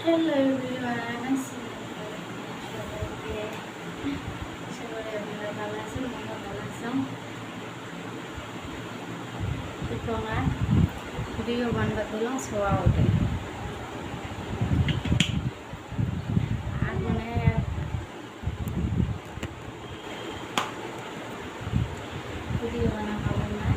Hello everyone, সবাইকে আশা করি আপনারা ভালো আছেন, আমরা ভালো আছেন। তোমরা ভিডিও বানাতেলাম শোয়া ওঠে আর মানে ভিডিও বানা হবে না।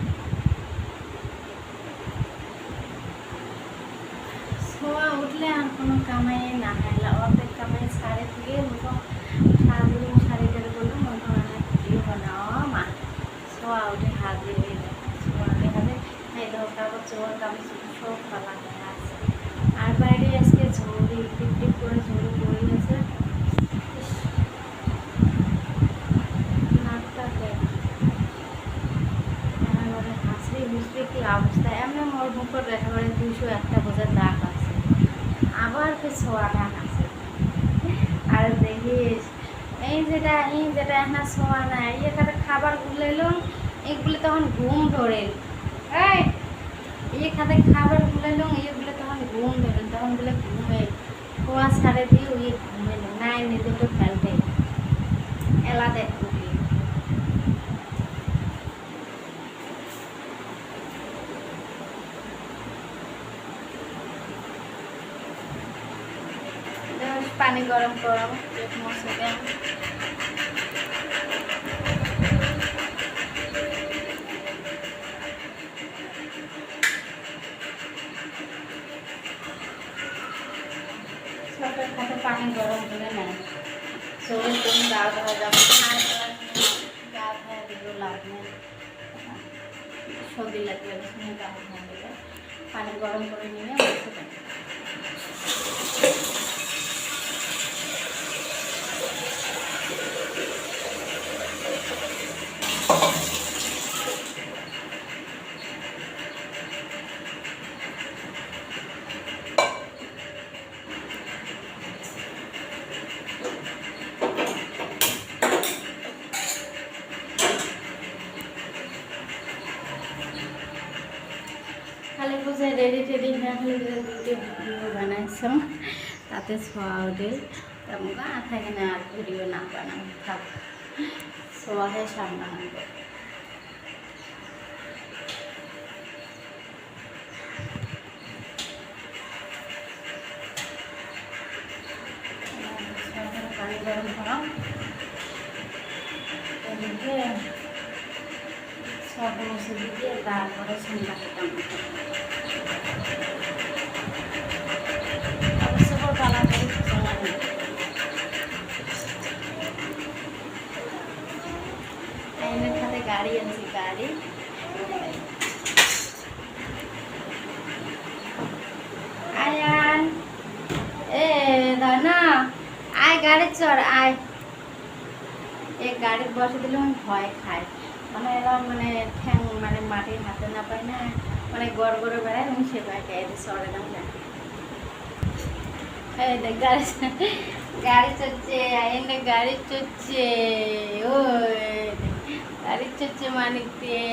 শোয়া উঠলে আর কোনো কামাই না হয়, অর্ধেক কামাই সাড়ে দিয়ে মতো সারাদিন শাড়িটার বললাম মতো ভিডিও বানাও মা। শোয়া উঠে হাত দিয়ে শোয়া উঠে হাতে এই ধর কাপড় চোপড় কাপড় সব পালা হয়ে আছে। আর বাইরে আজকে ঝড়ি টিপ টিপ করে ঝড়ি পড়ে গেছে। নাকটাকে একেবারে হাসি হুসরি কি অবস্থা, এমনি মোর মুখের একেবারে 201টা বোঝার দাগ আছে, আবার কি ছোঁয়া দাগ আছে। আর দেখিস এই যেটা এখন ছোঁয়া নাই এখানে খাবার গুলাইলো এইগুলো তখন ঘুম ধরে, এই খাতে খাবার গুলাইলো এইগুলো তখন ঘুম ধরে, তখন বলে ঘুমে খোয়া ছাড়ে দিয়ে ওই ঘুমে নাই নিজে তো ফেলতে এলা দেখো পানি গরম করো এক মশলা ছোটোর খাতে পানি গরম করে নেয় শরীর তুমি গা ধোয়া যাবে, গা ধোয়া দিলেও লাভ নেই, সর্দি লাগবে গা ধোয়া দিলে পানি গরম করে নিলে বসে থাকে। খালি বুঝে রেডি টেডি না খালি ভিডিও বানাইছো তাতে শোয়া ওঠে তেমন থাকে না, আর ভিডিও না বানানো থাক শোয়াহে সামনে আনবো। পানি গরম করা এদিকে সব মশলা দিয়ে তারপরে সন্ধ্যা খেতাম পালা করে আইনের সাথে গাড়ি আনছি, গাড়ি আয়ান এ না আয় গাড়ি চড় আয়, এই গাড়ি বসে দিলে ভয় খায় মানে এরা মানে ঠ্যাং মানে মাটির হাতে না পায় না, মানে গড় গড়ে বেড়ায় এবং সে পায় এদের চড়ে না যায়। এই দেখ গাড়ি চড়ছে এনে গাড়ি চড়ছে, ও গাড়ি চড়ছে মানিক দিয়ে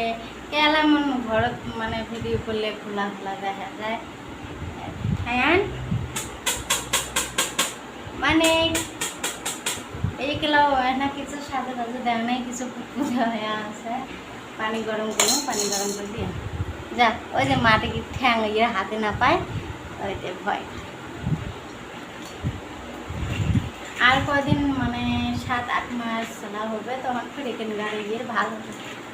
কেলা মন ঘরত মানে ভিডিও করলে খোলা খোলা দেখা যায়। হ্যাঁ মানে এই কেলাও না কিছু সাথে সাথে দেয় নাই, কিছু পুজো হয়ে আছে। পানি গরম করলাম, পানি গরম করে দিয়ে যা ওই যে মাটি কি ঠ্যাং ইয়ে হাতে না পায় ওই যে ভয়। আর কদিন মানে 7-8 মাস চলা হবে তখন ফির এখানে গাড়ি গিয়ে ভালো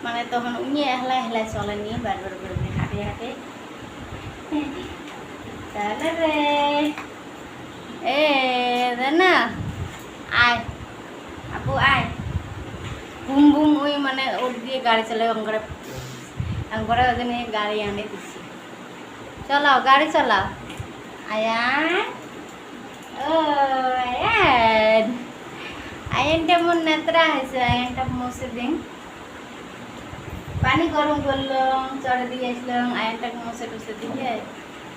মানে তখন উনি হেলায় হেলায় চলে নিয়ে বার করে হাঁটে হাঁটে চলে রে এ না আয় আপু আয় বুম বুম ওই মানে ওর দিয়ে গাড়ি চালায় অঙ্করে ওদের নিয়ে গাড়ি আনে দিচ্ছি, চলাও গাড়ি চলাও আয়া ও আয়ান আয়ানটা মন নেত্রা হয়েছে, আয়ানটা মশে দিন পানি গরম করলাম চড়ে দিয়ে আসলাম আয়ানটাকে মশে টসে দিয়ে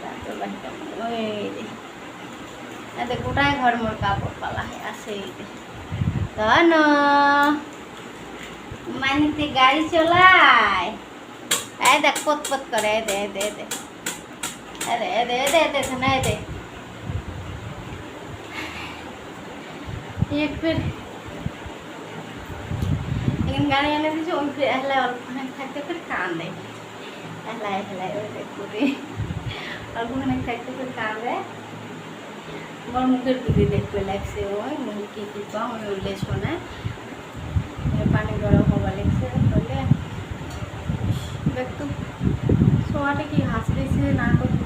তারপর বাড়িটা ওই এতে গোটায় ঘর মোর কাপড় পালা আছে তন মানিতে গাড়ি চলায় এই দেখ পত পত করে দে দে দে আরে দে দে দে না দে एक फिर लेकिन गाड़ी आने दीजिए उन फिर अहला और खाने खाते फिर कान दे अहला ওই করে আর ওখানে খাইতে फिर कान दे আমার মুখের দিকে দেখতে লাগছে ওই মুখ কি দিবা ওই উল্লে শোনা পানি গরম হওয়া লাগছে বলে একটু সোয়াটা কি হাসতেছে না করতে